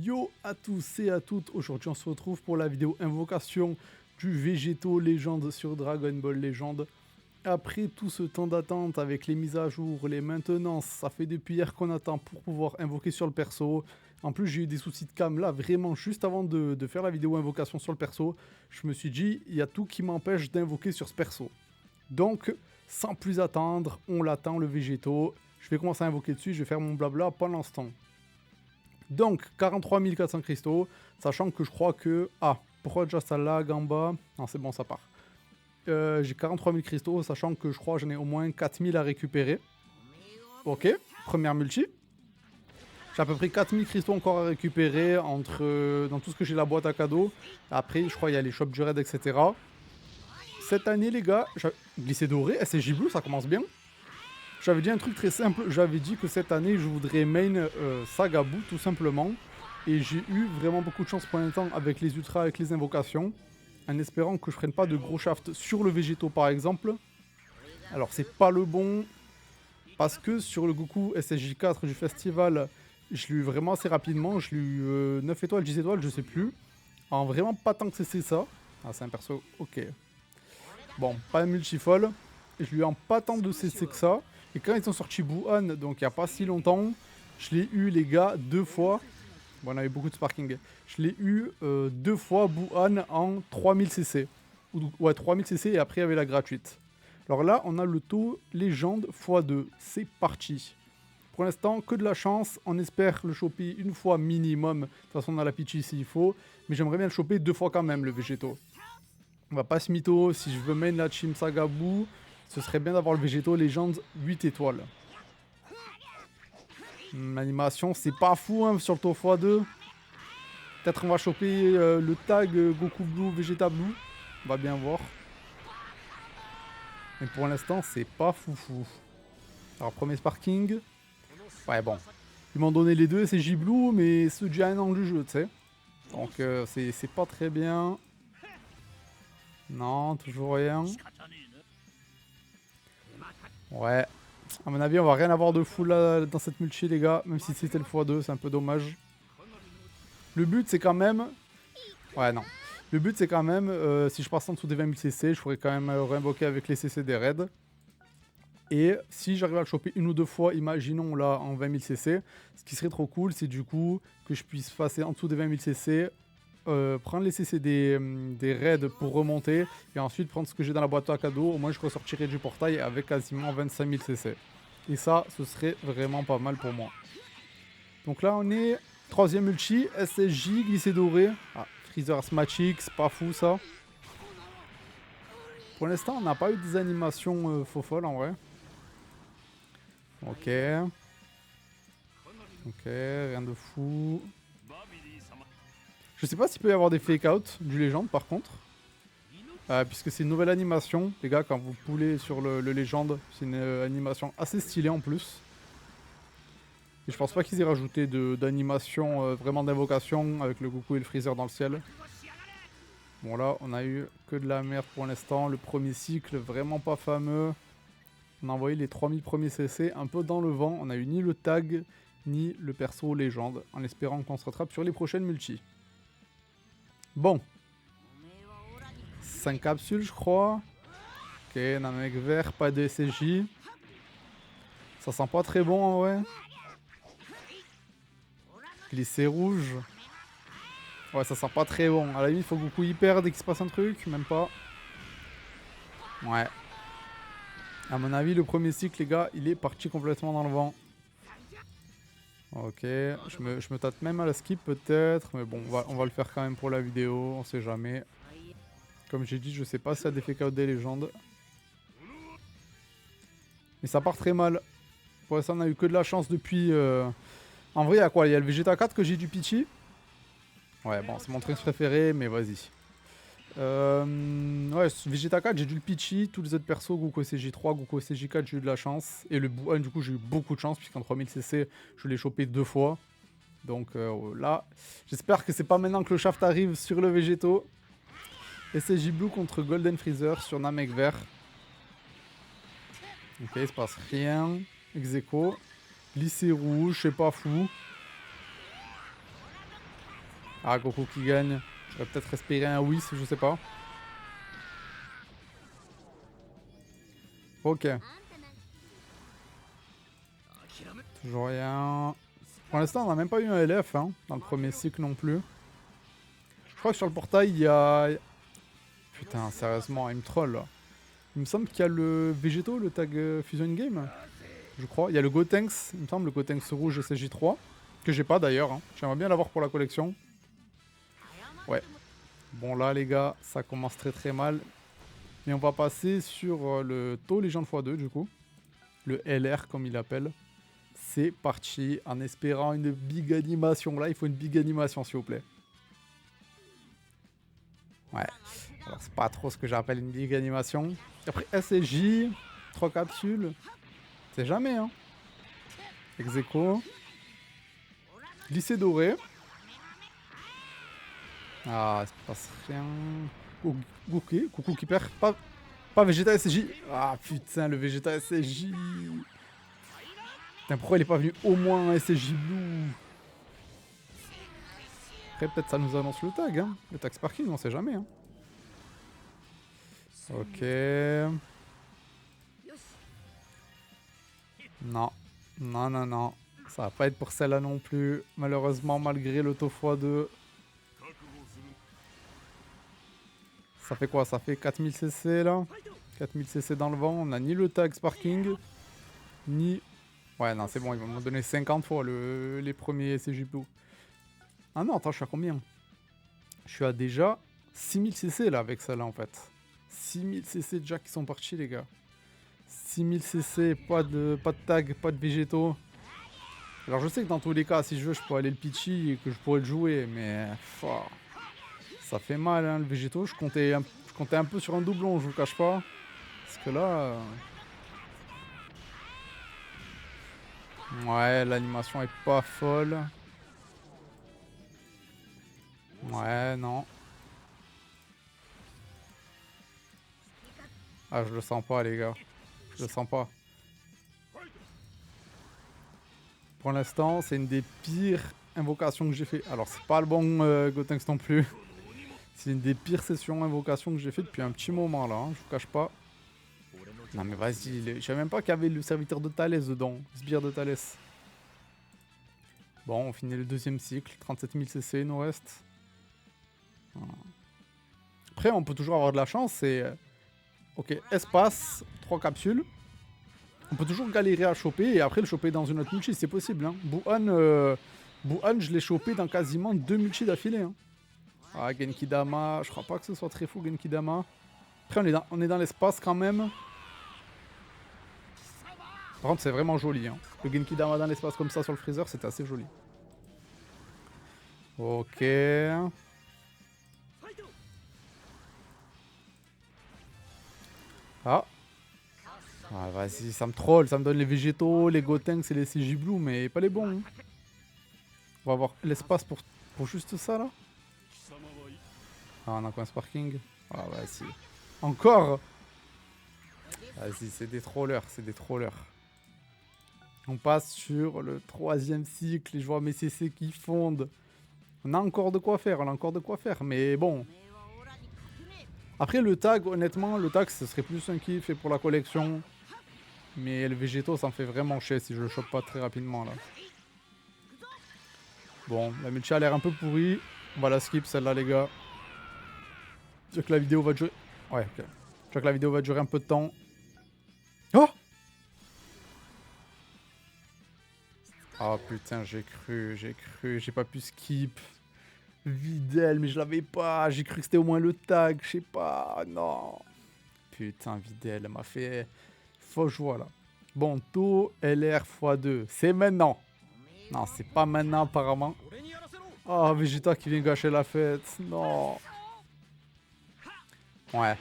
Yo à tous et à toutes, aujourd'hui on se retrouve pour la vidéo invocation du Végéto Légende sur Dragon Ball Legend. Après tout ce temps d'attente avec les mises à jour, les maintenances, ça fait depuis hier qu'on attend pour pouvoir invoquer sur le perso. En plus j'ai eu des soucis de cam là, vraiment juste avant de faire la vidéo invocation sur le perso. Je me suis dit, il y a tout qui m'empêche d'invoquer sur ce perso. Donc, sans plus attendre, on l'attend le Végéto. Je vais commencer à invoquer dessus, je vais faire mon blabla pendant ce temps. Donc, 43 400 cristaux, sachant que je crois que... Ah, pourquoi déjà ça lag en bas? Non, c'est bon, ça part. J'ai 43 000 cristaux, sachant que je crois que j'en ai au moins 4000 à récupérer. Ok, première multi. J'ai à peu près 4000 cristaux encore à récupérer dans tout ce que j'ai la boîte à cadeaux. Après, je crois qu'il y a les shops du raid, etc. Cette année, les gars, glissé doré, SSJ Blue, ça commence bien. J'avais dit un truc très simple, j'avais dit que cette année je voudrais main Sagabou tout simplement. Et j'ai eu vraiment beaucoup de chance pour l'instant avec les ultras, avec les invocations. En espérant que je prenne pas de gros shafts sur le Végéto par exemple. Alors c'est pas le bon. Parce que sur le Goku SSJ4 du festival, je l'ai eu vraiment assez rapidement. Je l'ai eu 9 étoiles, 10 étoiles, je sais plus. En vraiment pas tant que c'est ça. Ah c'est un perso, ok. Bon, pas un multifol. Je lui ai en pas tant de CC que ça. Et quand ils ont sorti Buhan, donc il n'y a pas si longtemps, je l'ai eu les gars 2 fois. Bon, on avait beaucoup de sparking. Je l'ai eu 2 fois Buhan en 3000 CC. Ouais, 3000 CC et après il y avait la gratuite. Alors là, on a le taux légende x2. C'est parti. Pour l'instant, que de la chance. On espère le choper une fois minimum. De toute façon, on a la Pichi s'il faut. Mais j'aimerais bien le choper 2 fois quand même, le Végéto. On va pas se mytho. Si je veux main la Chim Sagabou, ce serait bien d'avoir le Végéto Légende 8 étoiles. L'animation, c'est pas fou hein, sur le taux x2. Peut-être on va choper le tag Goku Blue, Vegeta Blue. On va bien voir. Mais pour l'instant, c'est pas foufou. Alors, premier sparking. Ouais, bon. Ils m'ont donné les deux, c'est J-Blue, mais c'est déjà un an du jeu, tu sais. Donc, c'est pas très bien. Non, toujours rien. Ouais. À mon avis, on va rien avoir de fou là dans cette multi, les gars. Même si c'était le x2, c'est un peu dommage. Le but, c'est quand même... Ouais, non. Le but, c'est quand même, si je passe en dessous des 20 000 CC, je pourrais quand même réinvoquer avec les CC des raids. Et si j'arrive à le choper une ou deux fois, imaginons là, en 20 000 CC, ce qui serait trop cool, c'est du coup que je puisse passer en dessous des 20 000 CC, prendre les CC des raids pour remonter, et ensuite prendre ce que j'ai dans la boîte à cadeaux. Au moins, je ressortirai du portail avec quasiment 25 000 CC. Et ça, ce serait vraiment pas mal pour moi. Donc là, on est troisième multi, SSJ, glissé doré. Ah, Freezer Smatchix, pas fou ça. Pour l'instant, on n'a pas eu des animations faux folles en vrai. Ok. Ok, rien de fou. Je sais pas s'il peut y avoir des fake out du légende par contre. Puisque c'est une nouvelle animation. Les gars, quand vous poulez sur le légende, c'est une animation assez stylée en plus. Et je pense pas qu'ils aient rajouté d'animation vraiment d'invocation avec le Goku et le Freezer dans le ciel. Bon là, on a eu que de la merde pour l'instant. Le premier cycle, vraiment pas fameux. On a envoyé les 3000 premiers CC un peu dans le vent. On a eu ni le tag, ni le perso légende. En espérant qu'on se rattrape sur les prochaines multis. Bon. 5 capsules, je crois. Ok, on a un mec vert, pas de SSJ. Ça sent pas très bon en vrai. Glissé rouge. Ouais, ça sent pas très bon. À la limite, il faut que Goku y perde dès qu'il se passe un truc. Même pas. Ouais. À mon avis, le premier cycle, les gars, il est parti complètement dans le vent. Ok. Je me tâte même à la skip peut-être. Mais bon, on va le faire quand même pour la vidéo. On sait jamais. Comme j'ai dit, je sais pas si ça a des fake out des légendes. Mais ça part très mal. Pour l'instant, on a eu que de la chance depuis... En vrai, il y a quoi? Il y a le Vegeta 4 que j'ai du Pichi. Ouais, bon, c'est mon Trunks préféré, mais vas-y. Ouais, Vegeta 4, j'ai dû le Pichi. Tous les autres persos, Goku SJ3, Goku SJ4, j'ai eu de la chance. Et le Buhan, du coup, j'ai eu beaucoup de chance, puisqu'en 3000 CC, je l'ai chopé 2 fois. Donc là, j'espère que c'est pas maintenant que le shaft arrive sur le Végéto. SSJ Blue contre Golden Freezer sur Namek vert. Ok, il se passe rien. Execo. Glissé rouge, c'est pas fou. Ah, Goku qui gagne. J'aurais peut-être espéré un Whis, je sais pas. Ok. Toujours rien. Pour l'instant, on n'a même pas eu un LF hein, dans le premier cycle non plus. Je crois que sur le portail, il y a... Putain, sérieusement, il me troll là. Il me semble qu'il y a le Végéto, le tag Fusion Game. Je crois. Il y a le Gotenks, il me semble, le Gotenks rouge SJ3. Que j'ai pas d'ailleurs. Hein. J'aimerais bien l'avoir pour la collection. Ouais. Bon là les gars, ça commence très très mal. Mais on va passer sur le taux Légende x2 du coup. Le LR comme il l'appelle. C'est parti en espérant une big animation. Là il faut une big animation s'il vous plaît. Ouais. Alors c'est pas trop ce que j'appelle une big animation. Après SSJ, 3 capsules. C'est jamais hein. Execo. Lycée doré. Ah, il se passe rien. Ok, coucou qui perd. Pas Vegeta SJ. Ah putain, le Vegeta SJ. Putain, pourquoi il est pas venu au moins SJ Blue? Après, peut-être ça nous annonce le tag. Hein. Le tag Sparking, on sait jamais. Hein. Ok. Non. Non, non, non. Ça va pas être pour celle-là non plus. Malheureusement, malgré le taux x2. Ça fait quoi? Ça fait 4000 CC là. 4000 CC dans le vent. On a ni le tag Sparking, ni... Ouais, non, c'est bon, ils vont me donner 50 fois les premiers CJ Blue. Ah non, attends, je suis à combien? Je suis à déjà 6000 CC là avec celle-là en fait. 6000 CC déjà qui sont partis les gars. 6000 CC, pas de tag, pas de végétaux. Alors je sais que dans tous les cas, si je veux, je pourrais aller le pitchy et que je pourrais le jouer, mais... ça fait mal hein, le végétaux. Je comptais un peu sur un doublon, je vous cache pas. Parce que là... Ouais, l'animation est pas folle. Ouais, non. Ah, je le sens pas, les gars. Je le sens pas. Pour l'instant, c'est une des pires invocations que j'ai fait. Alors, c'est pas le bon Gotenks non plus. C'est une des pires sessions invocations que j'ai fait depuis un petit moment, là. Hein, je vous cache pas. Non, mais vas-y. Je savais même pas qu'il y avait le serviteur de Thalès dedans. Sbire de Thalès. Bon, on finit le deuxième cycle. 37 000 CC, il nous reste. Après, on peut toujours avoir de la chance. C'est... Ok, espace, 3 capsules. On peut toujours galérer à choper et après le choper dans une autre multi, c'est possible. Hein. Buhan, je l'ai chopé dans quasiment 2 multis d'affilée. Hein. Ah, Genkidama, je crois pas que ce soit très fou, Genkidama. Après, on est dans l'espace quand même. Par contre, c'est vraiment joli. Hein. Le Genkidama dans l'espace comme ça sur le freezer, c'était assez joli. Ok. Ah. Ah, vas-y, ça me troll, ça me donne les végétaux, les Gotenks et les CJ Blue, mais pas les bons. Hein. On va avoir l'espace pour juste ça, là. Ah, on a quoi un Sparking? Ah, vas-y. Encore? Vas-y, c'est des trollers, c'est des trollers. On passe sur le 3e cycle et je vois mes CC qui fondent. On a encore de quoi faire, on a encore de quoi faire, mais bon. Après, le tag, honnêtement, le tag, ce serait plus un kiff et pour la collection. Mais le végétaux, ça me fait vraiment chier si je le chope pas très rapidement, là. Bon, la multi a l'air un peu pourrie. On va la skip, celle-là, les gars. Je veux que la vidéo va durer... Ouais, ok. Je veux que la vidéo va durer un peu de temps. Oh! Oh putain, j'ai cru, j'ai pas pu skip. Videl, mais je l'avais pas. J'ai cru que c'était au moins le tag, je sais pas. Non. Putain, Videl, elle m'a fait fausse joie là. Bon, taux LR x2, c'est maintenant. Non, c'est pas maintenant apparemment. Oh, Vegeta qui vient gâcher la fête. Non. Ouais.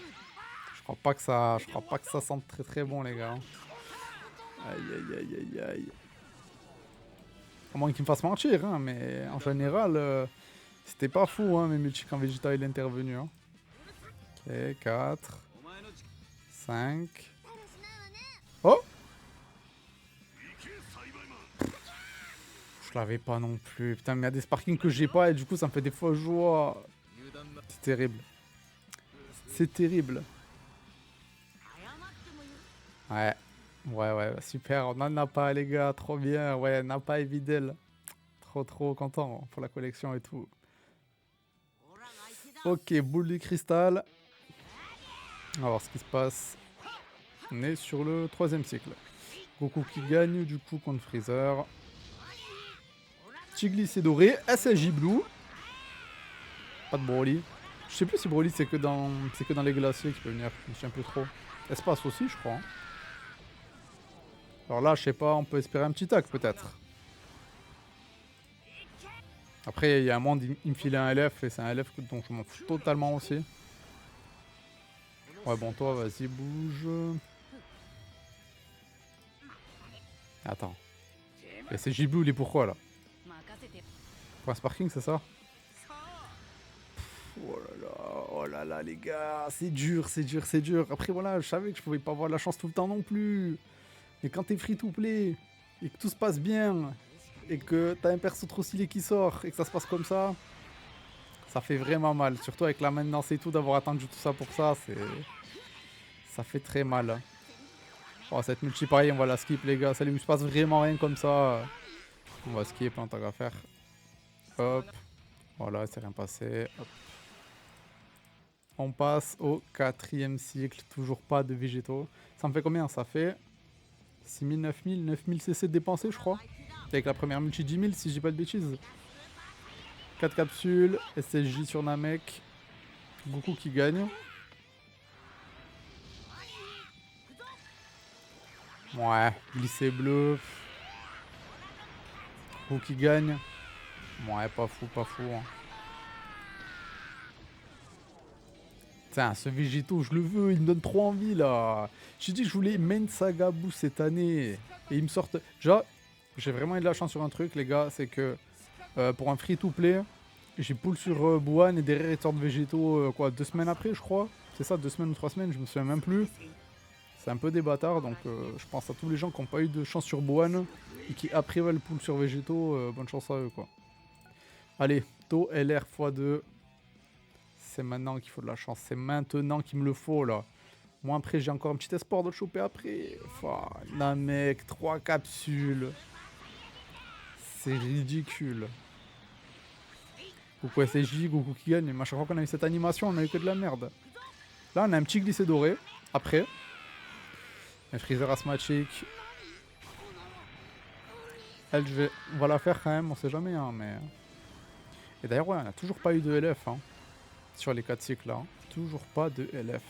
Je crois pas que ça sente très très bon les gars. Aïe aïe aïe aïe aïe. À moins qu'il me fasse mentir, hein, mais en général, c'était pas fou hein, mes multi quand Vegeta il est intervenu. Hein. Ok, 4, 5. Oh! Je l'avais pas non plus. Putain, mais il y a des sparkings que j'ai pas et du coup ça me fait des fois joie. C'est terrible. C'est terrible. Ouais. Ouais, super. On en a pas, les gars. Trop bien. Ouais, n'a pas Evidel. Trop content pour la collection et tout. Ok, boule de cristal. On va voir ce qui se passe. On est sur le 3ème cycle. Goku qui gagne du coup contre Freezer. Tiglis c'est doré. SSJ Blue. Pas de Broly. Je sais plus si Broly c'est que dans les glaciers qui peut venir. Je me souviens plus trop. Espace aussi je crois. Hein. Alors là je sais pas, on peut espérer un petit tag peut-être. Après il y a un moment il me filait un LF et c'est un LF dont je m'en fous totalement aussi. Ouais bon toi vas-y bouge. Attends. Et c'est J-Blue il est pourquoi là? Pour un sparking c'est ça? Oh là là les gars, c'est dur. Après voilà, je savais que je pouvais pas avoir la chance tout le temps non plus. Mais quand t'es free to play et que tout se passe bien et que t'as un perso trop stylé qui sort et que ça se passe comme ça fait vraiment mal. Surtout avec la maintenance et tout, d'avoir attendu tout ça pour ça, ça fait très mal. Oh cette multi pareil, on va la skip les gars, ça lui se passe vraiment rien comme ça. On va skip, hein, tant qu'à faire. Hop, voilà, c'est rien passé. Hop. On passe au 4ème cycle, toujours pas de végétaux. Ça me fait combien? Ça fait 6000, 9000, 9000 CC dépensés je crois. Avec la première multi 10 000 si je dis pas de bêtises. 4 capsules, SSJ sur Namek. Goku qui gagne. Ouais, glissé bleu. Goku qui gagne. Ouais, pas fou. Hein. Putain, ce Végéto, je le veux, il me donne trop envie là. J'ai dit que je voulais main Saga Boost cette année. Et ils me sortent. Déjà, j'ai vraiment eu de la chance sur un truc, les gars, c'est que pour un free-to-play, j'ai pull sur Buan et derrière ils sortent Végéto, quoi, 2 semaines après, je crois. C'est ça, 2 semaines ou 3 semaines, je me souviens même plus. C'est un peu des bâtards, donc je pense à tous les gens qui n'ont pas eu de chance sur Buan et qui après veulent pull sur Végéto, bonne chance à eux, quoi. Allez, To LR x2. C'est maintenant qu'il faut de la chance. C'est maintenant qu'il me le faut, là. Moi, après, j'ai encore un petit espoir de le choper après. Enfin, non, mec, 3 capsules. C'est ridicule. Goku SSJ, Goku qui gagne. Mais à chaque fois qu'on a eu cette animation, on a eu que de la merde. Là, on a un petit glissé doré. Après. Un Freezer asthmatique. Elle, on va la faire quand même. On sait jamais, hein, mais... Et d'ailleurs, ouais, on n'a toujours pas eu de LF, hein. Sur les 4 cycles là, hein. Toujours pas de LF.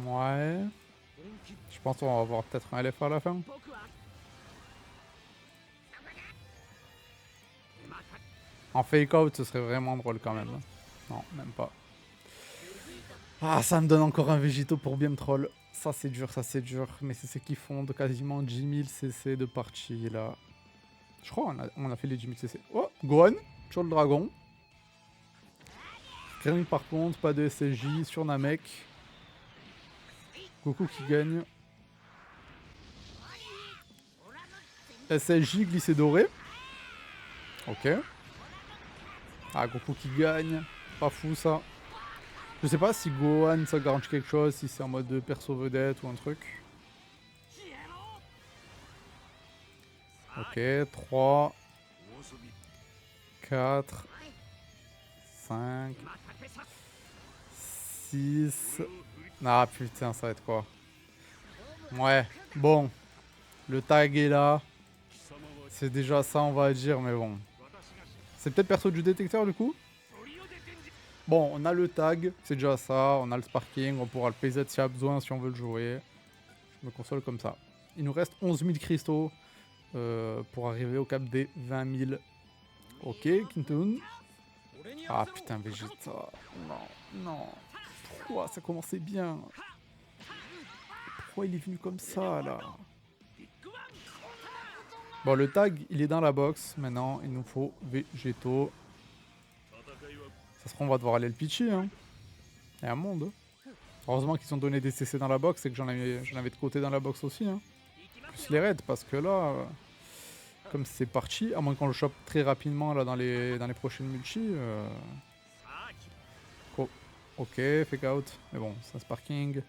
Ouais. Je pense qu'on va avoir peut-être un LF à la fin. En fake out, ce serait vraiment drôle quand même. Non, même pas. Ah, ça me donne encore un Végéto pour bien me troll. Ça c'est dur. Mais c'est ce qu'ils font de quasiment 10 000 CC de partie là. Je crois on a fait les 10 000 CC. Oh, Gohan sur le dragon. Krillin par contre, pas de SSJ sur Namek. Goku qui gagne. SSJ glissé doré. Ok. Ah, Goku qui gagne. Pas fou ça. Je sais pas si Gohan ça garantit quelque chose, si c'est en mode perso vedette ou un truc. Ok, 3, 4, 5, 6. Ah putain, ça va être quoi? Ouais, bon. Le tag est là. C'est déjà ça, on va dire, mais bon. C'est peut-être perso du détecteur du coup? Bon, on a le tag, c'est déjà ça. On a le sparking, on pourra le PZ s'il y a besoin, si on veut le jouer. Je me console comme ça. Il nous reste 11 000 cristaux pour arriver au cap des 20 000. Ok, Kintoon. Ah putain, Vegeta. Non. Pourquoi ça commençait bien? Pourquoi il est venu comme ça là? Bon, le tag, il est dans la box. Maintenant, il nous faut Végéto. Ça se trouve, on va devoir aller le pitcher. Hein. Il y a un monde. Heureusement qu'ils ont donné des CC dans la box et que j'en avais de côté dans la box aussi. Hein. plus les raids, parce que là, comme c'est parti, à moins qu'on le chope très rapidement là dans les prochaines multi. Oh, ok, fake out. Mais bon, ça sparking.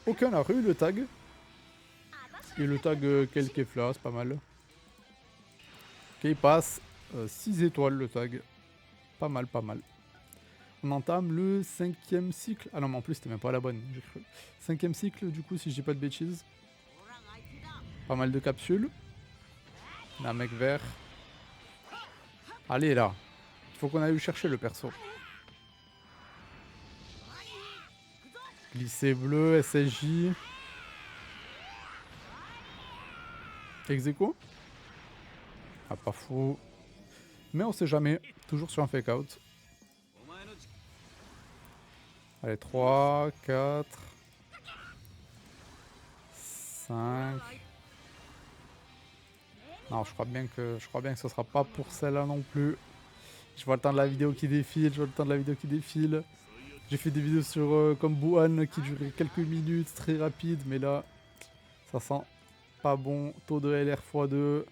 Ok, on a eu le tag. Et le tag Kelkefla, c'est pas mal. Ok, il passe 6 étoiles le tag. Pas mal, pas mal. On entame le 5e cycle. Ah non, mais en plus, c'était même pas la bonne, j'ai cru. 5e cycle, du coup, si je dis pas de bêtises. Pas mal de capsules. Un mec vert. Allez, là. Il faut qu'on aille chercher le perso. Glisser bleu, SSJ. Execo. Ah, pas fou. Mais on sait jamais. Toujours sur un fake out. Allez, 3, 4, 5. Non, je crois bien que ce sera pas pour celle-là non plus. Je vois le temps de la vidéo qui défile, J'ai fait des vidéos sur comme Buhan qui duraient quelques minutes, très rapide, mais là, ça sent pas bon. Taux de LR x2.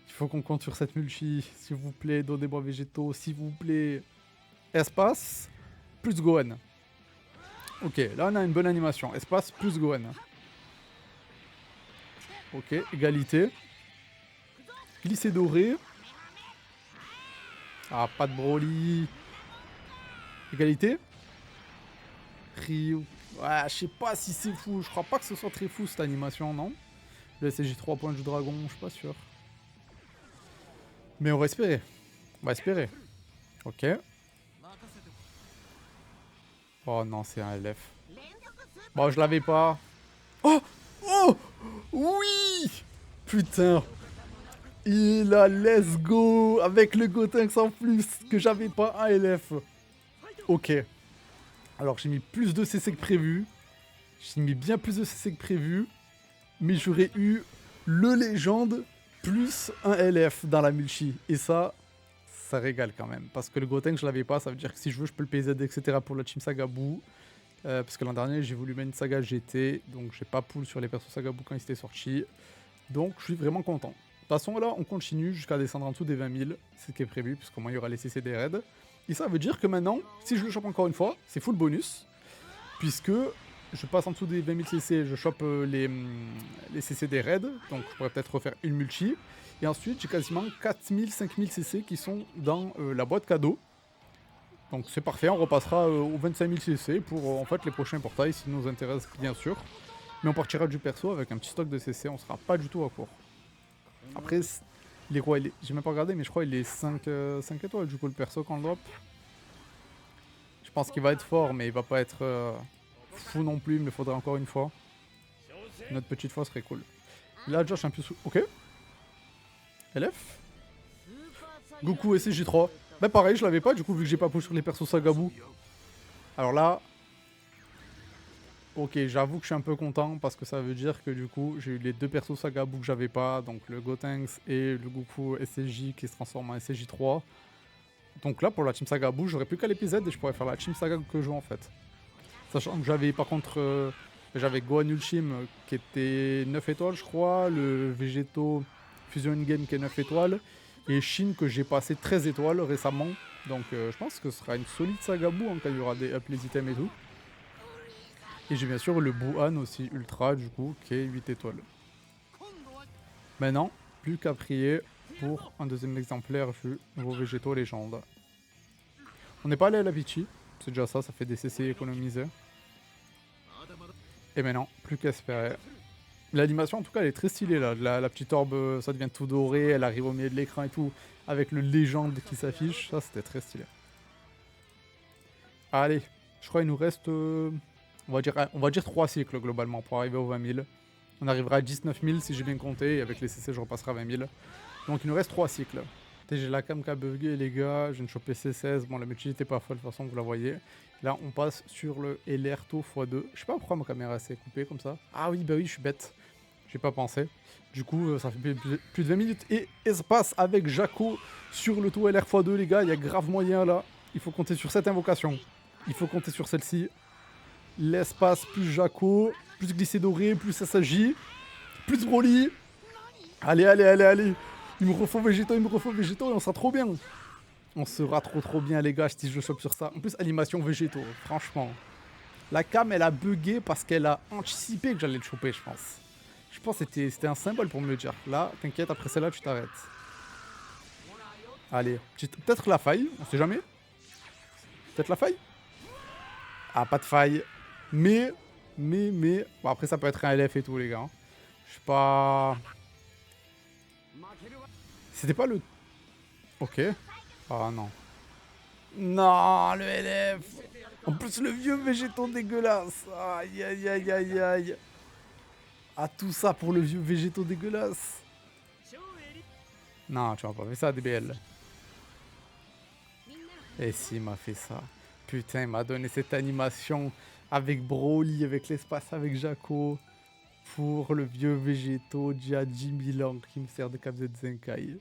Il faut qu'on compte sur cette multi. S'il vous plaît, donnez-moi végétaux, s'il vous plaît. Espace plus Gohan. Ok, là on a une bonne animation. Espace plus Gohan. Ok, égalité. Glissé doré. Ah, pas de Broly. Égalité. Ryu. Ouais, je sais pas si c'est fou. Je crois pas que ce soit très fou cette animation, non. Le SSJ 3 points du dragon, je suis pas sûr. Mais on va espérer. On va espérer. Ok. Oh non, c'est un LF. Bon, je l'avais pas. Oh! Oh! Oui! Putain! Il a let's go! Avec le Gotenks en plus, que j'avais pas un LF. Ok. Alors j'ai mis plus de CC que prévu. J'ai mis bien plus de CC que prévu. Mais j'aurais eu le légende plus un LF dans la multi. Et ça régale quand même. Parce que le Gotenks je l'avais pas, ça veut dire que si je veux je peux le PZ etc. pour la Team Saga Buu. Parce que l'an dernier j'ai voulu mettre une saga GT. Donc j'ai pas pull sur les persos Saga Buu quand ils étaient sortis. Donc je suis vraiment content. De toute façon là on continue jusqu'à descendre en dessous des 20 000. C'est ce qui est prévu puisqu'au moins il y aura les CC des raids. Et ça veut dire que maintenant, si je le chope encore une fois, c'est full bonus. Puisque je passe en dessous des 20 000 CC, je chope les CC des raids. Donc je pourrais peut-être refaire une multi. Et ensuite j'ai quasiment 4 000, 5 000 CC qui sont dans la boîte cadeau. Donc c'est parfait, on repassera aux 25 000 CC pour en fait les prochains portails s'ils nous intéressent bien sûr. Mais on partira du perso avec un petit stock de CC, on sera pas du tout à court. Après, il est quoi? J'ai même pas regardé, mais je crois qu'il est 5 étoiles du coup le perso quand on le drop. Je pense qu'il va être fort, mais il va pas être fou non plus, mais il faudrait encore une fois. Notre petite fois serait cool. Là, Josh un peu sous. Ok. LF. Goku SCJ3. Bah pareil, je l'avais pas du coup vu que j'ai pas push sur les persos Saga Buu. Alors là. Ok, j'avoue que je suis un peu content parce que ça veut dire que du coup j'ai eu les deux persos Saga Buu que j'avais pas, donc le Gotenks et le Goku SCJ qui se transforme en SCJ3. Donc là pour la Team Saga Buu, j'aurais plus qu'à les PZ et je pourrais faire la Team Saga que je joue en fait. Sachant que j'avais par contre j'avais Gohan Ultime qui était 9 étoiles je crois, le Végéto Fusion In-Game qui est 9 étoiles, et Shin que j'ai passé 13 étoiles récemment. Donc je pense que ce sera une solide Saga Buu en cas il y aura des up les items et tout. Et j'ai bien sûr le Buhan aussi ultra du coup qui est 8 étoiles. Maintenant, plus qu'à prier pour un deuxième exemplaire vu nouveau végétaux légende. On n'est pas allé à la Vichy, c'est déjà ça, ça fait des CC économisés. Et maintenant, plus qu'à espérer. L'animation en tout cas elle est très stylée là, la petite orbe ça devient tout doré, elle arrive au milieu de l'écran et tout, avec le légende qui s'affiche, ça c'était très stylé. Allez, je crois qu'il nous reste... on va dire 3 cycles globalement pour arriver aux 20 000. On arrivera à 19 000 si j'ai bien compté, et avec les CC je repasserai à 20 000. Donc il nous reste 3 cycles. J'ai la cam qui a bugué les gars, je viens de choper C16, bon la multi n'était pas folle de toute façon vous la voyez. Là on passe sur le LRTO x2, je sais pas pourquoi ma caméra s'est coupée comme ça. Ah oui bah oui je suis bête, j'ai pas pensé. Du coup ça fait plus de 20 minutes et espace avec Jaco sur le taux LR x2 les gars, il y a grave moyen là. Il faut compter sur cette invocation, il faut compter sur celle-ci. L'espace plus Jaco, plus glissé doré, plus SSJ. Plus Broly. Allez, allez, allez, allez. Il me refait végétaux, il me refait végétaux et on sera trop bien. On sera trop bien les gars si je chope sur ça. En plus animation végétaux, franchement. La cam elle a bugué parce qu'elle a anticipé que j'allais le choper je pense. Je pense que c'était un symbole pour me le dire. Là, t'inquiète, après celle-là tu t'arrêtes. Allez, peut-être la faille, on sait jamais. Peut-être la faille. Ah, pas de faille. Mais... Bon, après ça peut être un LF et tout les gars. Hein. Je suis pas... C'était pas le... Ok. Ah non. Non, le LF. En plus, le vieux végéton dégueulasse. Aïe, aïe, aïe, aïe, aïe. Ah, tout ça pour le vieux végéton dégueulasse. Non, tu m'as pas fait ça, DBL. Et si, il m'a fait ça. Putain, il m'a donné cette animation avec Broly, avec l'espace, avec Jaco. Pour le vieux végéto d'il y a 10 000 ans qui me sert de KZ Zenkai.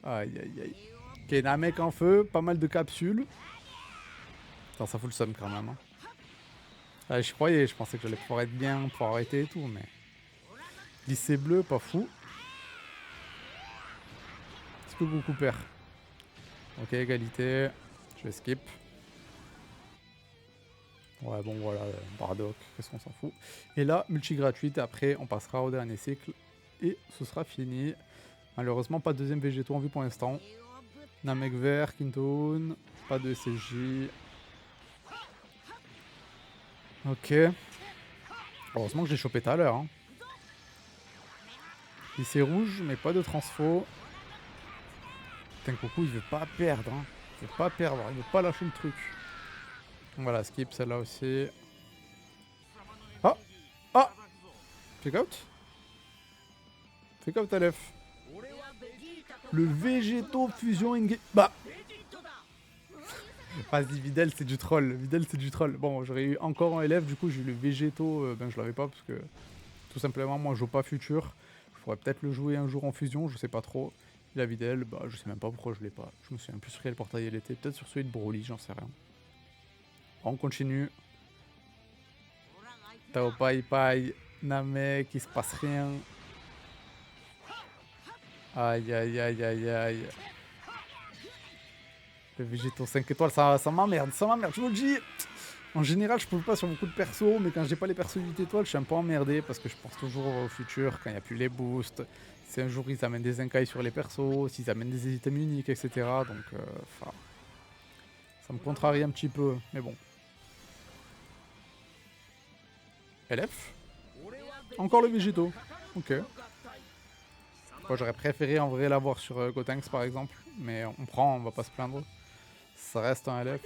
Aïe, aïe, aïe. Ok, Namek en feu, pas mal de capsules. Attends, ça fout le somme quand même. Hein. Ah, je croyais, je pensais que j'allais pouvoir être bien, pouvoir arrêter et tout, mais... Lycée bleu, pas fou. Est-ce que Goku perd? Ok, égalité. Je vais skip. Ouais, bon, voilà, Bardock, qu'est-ce qu'on s'en fout. Et là, multi gratuite, après, on passera au dernier cycle. Et ce sera fini. Malheureusement, pas de deuxième végétaux en vue pour l'instant. Namek vert, Kintoon, pas de SSJ. Ok. Heureusement que j'ai chopé tout à l'heure. Hein. Lycée rouge, mais pas de transfo. Putain, Goku, il veut pas perdre. Hein. Il veut pas perdre, il veut pas lâcher le truc. Voilà, skip celle-là aussi. Ah! Ah! Fake out? Fake out LF. Le végéto fusion in game. Bah! Vas-y, Videl, c'est du troll. Videl, c'est du troll. Bon, j'aurais eu encore un LF, du coup, j'ai eu le végéto. Ben, je l'avais pas parce que tout simplement, moi, je joue pas futur. Je pourrais peut-être le jouer un jour en fusion, je sais pas trop. La Videl, bah, je sais même pas pourquoi je l'ai pas. Je me souviens plus sur quel portail elle était. Peut-être sur celui de Broly, j'en sais rien. On continue. Tao Pai Pai, Namek, il se passe rien. Aïe aïe aïe aïe aïe. Le végéto 5 étoiles, ça m'emmerde, ça m'emmerde. Je vous le dis, en général, je peux pas sur beaucoup de persos, mais quand j'ai pas les persos 8 étoiles, je suis un peu emmerdé parce que je pense toujours au futur quand il n'y a plus les boosts. Si un jour ils amènent des Zenkai sur les persos, s'ils amènent des items uniques, etc. Donc, ça me contrarie un petit peu, mais bon. LF. Encore le végéto. Ok. Moi j'aurais préféré en vrai l'avoir sur Gotenks par exemple. Mais on prend, on va pas se plaindre. Ça reste un LF.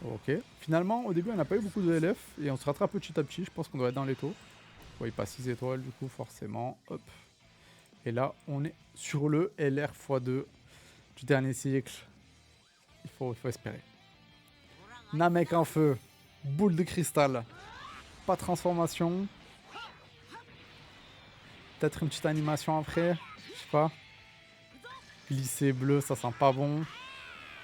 Ok. Finalement au début on n'a pas eu beaucoup de LF. Et on se rattrape petit à petit. Je pense qu'on doit être dans les taux. Ouais, il passe 6 étoiles du coup forcément. Hop. Et là on est sur le LR x2 du dernier cycle. Il faut espérer. Namek en feu. Boule de cristal. Pas de transformation. Peut-être une petite animation après. Je sais pas. Lycée bleu, ça sent pas bon.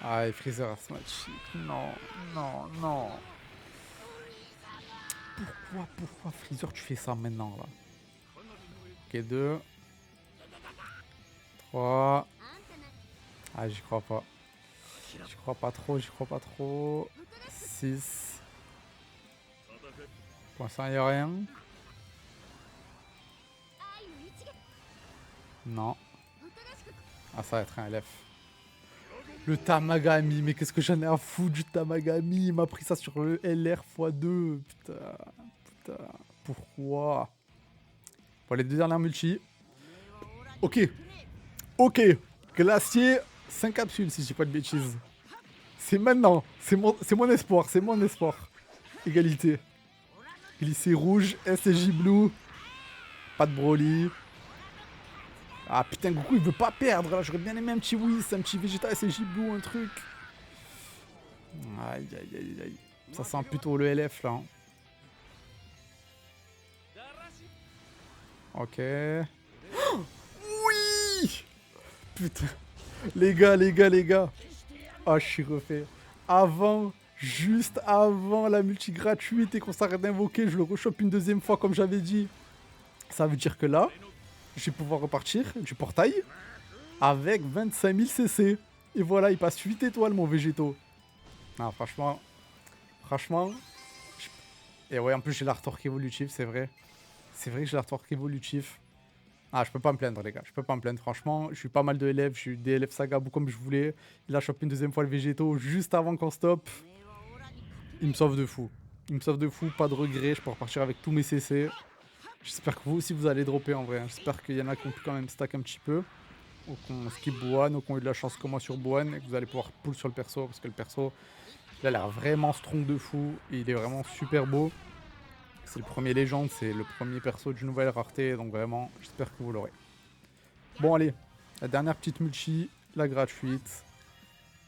Ah, et Freezer Asthmatic. Non, non, non. Pourquoi Freezer tu fais ça maintenant là? Ok, 2. 3. Ah, j'y crois pas. J'y crois pas trop, j'y crois pas trop. 6. Pour l'instant, y'a rien. Non. Ah, ça va être un LF. Le Tamagami, mais qu'est-ce que j'en ai à foutre du Tamagami? Il m'a pris ça sur le LR x2. Putain, pourquoi? Bon, les deux dernières multi. Ok. Glacier, 5 capsules si je dis pas de bêtises. C'est maintenant. C'est mon espoir, c'est mon espoir. Égalité. Glissé rouge, SJ Blue. Pas de Broly. Ah putain, Goku il veut pas perdre là. J'aurais bien aimé un petit Whis, un petit Vegeta SJ Blue, un truc. Aïe aïe aïe aïe. Ça sent plutôt le LF là. Hein. Ok. Oh, oui. Putain. Les gars. Ah, je suis refait. Avant Juste avant la multi gratuite et qu'on s'arrête d'invoquer, je le rechoppe une deuxième fois comme j'avais dit. Ça veut dire que là, je vais pouvoir repartir du portail avec 25 000 CC. Et voilà, il passe 8 étoiles mon Végéto. Ah, franchement, et ouais, en plus j'ai l'artwork évolutif, c'est vrai. C'est vrai que j'ai l'artwork évolutif. Ah, je peux pas me plaindre, les gars. Je peux pas me plaindre, franchement. Je suis pas mal de élèves. Je suis des élèves Sagabou comme je voulais. Il a chopé une deuxième fois le Végéto juste avant qu'on stoppe. Il me sauve de fou. Il me sauve de fou, pas de regret. Je peux repartir avec tous mes CC. J'espère que vous aussi vous allez dropper en vrai. J'espère qu'il y en a qui ont pu quand même stack un petit peu. Ou qu'on skip Boan, ou qu'on a eu de la chance comme moi sur Boan. Et que vous allez pouvoir pull sur le perso. Parce que le perso, il a l'air vraiment strong de fou. Et il est vraiment super beau. C'est le premier légende, c'est le premier perso d'une nouvelle rareté, donc vraiment, j'espère que vous l'aurez. Bon, allez, la dernière petite multi, la gratuite.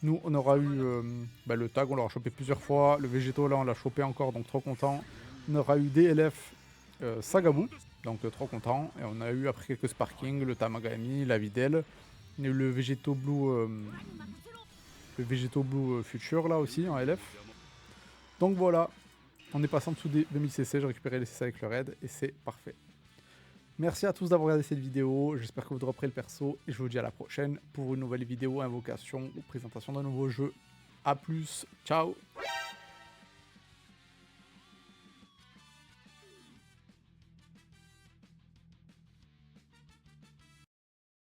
Nous, on aura eu le tag, on l'aura chopé plusieurs fois. Le végéto, là, on l'a chopé encore, donc trop content. On aura eu des LF Sagabou, donc trop content. Et on a eu, après quelques sparkings, le Tamagami, la Videl. On a eu le végéto blue future, là aussi, en LF. Donc voilà. On est passé en dessous des 2000 CC, j'ai récupéré les CC avec le raid et c'est parfait. Merci à tous d'avoir regardé cette vidéo, j'espère que vous dropperez le perso et je vous dis à la prochaine pour une nouvelle vidéo, invocation ou présentation d'un nouveau jeu. A plus, ciao.